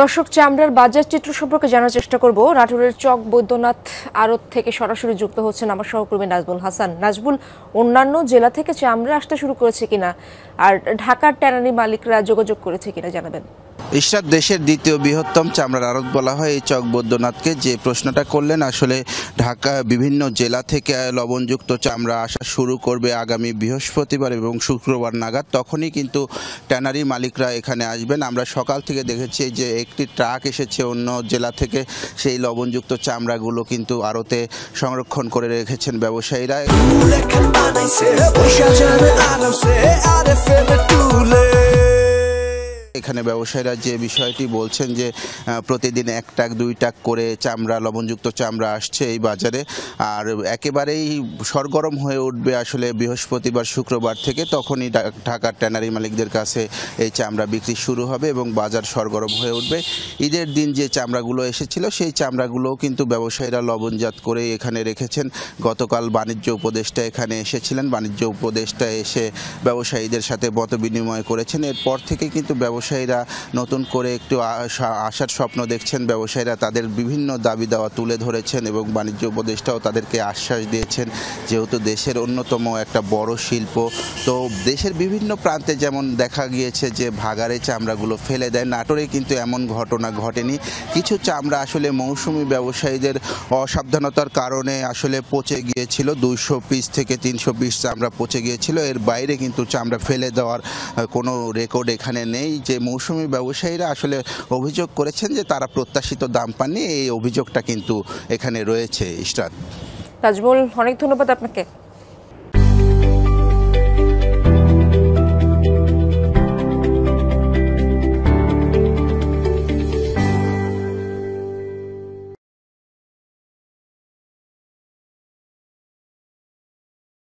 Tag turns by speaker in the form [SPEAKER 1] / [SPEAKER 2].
[SPEAKER 1] দর্শক, চামড়ার বাজার চিত্র সম্পর্কে জানার চেষ্টা করব। নাটোরের চক বৈদ্যনাথ আড়ত থেকে সরাসরি যুক্ত হচ্ছেন আমার সহকর্মী নাজবুল হাসান। নাজবুল, অন্যান্য জেলা থেকে চামড়া আসতে শুরু করেছে কিনা আর ঢাকার ট্যানারি মালিকরা যোগাযোগ করেছে কিনা জানাবেন।
[SPEAKER 2] ইশরাত, দেশের দ্বিতীয় বৃহত্তম চামড়ার আড়ত বলা হয় এই চক বৈদ্যনাথকে। যে প্রশ্নটা করলেন, আসলে ঢাকা বিভিন্ন জেলা থেকে লবণযুক্ত চামড়া আসা শুরু করবে আগামী বৃহস্পতিবার এবং শুক্রবার নাগাদ। তখনই কিন্তু ট্যানারি মালিকরা এখানে আসবেন। আমরা সকাল থেকে দেখেছি যে একটি ট্রাক এসেছে অন্য জেলা থেকে, সেই লবণযুক্ত চামড়াগুলো কিন্তু আড়তে সংরক্ষণ করে রেখেছেন ব্যবসায়ীরা। এখানে ব্যবসায়ীরা যে বিষয়টি বলছেন যে প্রতিদিন 1 টাক 2 টাক করে চামড়া, লবণযুক্ত চামড়া আসছে এই বাজারে, আর একেবারেই সরগরম হয়ে উঠবে আসলে বৃহস্পতিবার শুক্রবার থেকে। তখনই ঢাকার ট্যানারি মালিকদের কাছে এই চামড়া বিক্রি শুরু হবে এবং বাজার সরগরম হয়ে উঠবে। ঈদের দিন যে চামড়াগুলো এসেছিল সেই চামড়াগুলোও কিন্তু ব্যবসায়ীরা লবণজাত করে এখানে রেখেছেন। গতকাল বাণিজ্য উপদেষ্টা এখানে এসেছিলেন। বাণিজ্য উপদেষ্টা এসে ব্যবসায়ীদের সাথে মত বিনিময় করেছেন। এরপর থেকে কিন্তু ব্যবসায়ীরা নতুন করে একটু আসার স্বপ্ন দেখছেন। ব্যবসায়ীরা তাদের বিভিন্ন দাবি দাওয়া তুলে ধরেছেন এবং বাণিজ্য উপদেষ্টাও তাদেরকে আশ্বাস দিয়েছেন, যেহেতু দেশের অন্যতম একটা বড় শিল্প, তো দেশের বিভিন্ন প্রান্তে যেমন দেখা গিয়েছে যে ভাগাড়ে চামড়াগুলো ফেলে দেয়, নাটোরে কিন্তু এমন ঘটনা ঘটেনি। কিছু চামড়া আসলে মৌসুমি ব্যবসায়ীদের অসাবধানতার কারণে আসলে পচে গিয়েছিল। 200 পিস থেকে 300 পিস চামড়া পচে গিয়েছিল। এর বাইরে কিন্তু চামড়া ফেলে দেওয়ার কোনো রেকর্ড এখানে নেই। যে মৌসুমি ব্যবসায়ীরা আসলে অভিযোগ করেছেন যে তারা প্রত্যাশিত দাম পাননি, এই অভিযোগটা কিন্তু এখানে রয়েছে। ইশরাত,
[SPEAKER 1] নাজবুল, অনেক ধন্যবাদ আপনাকে।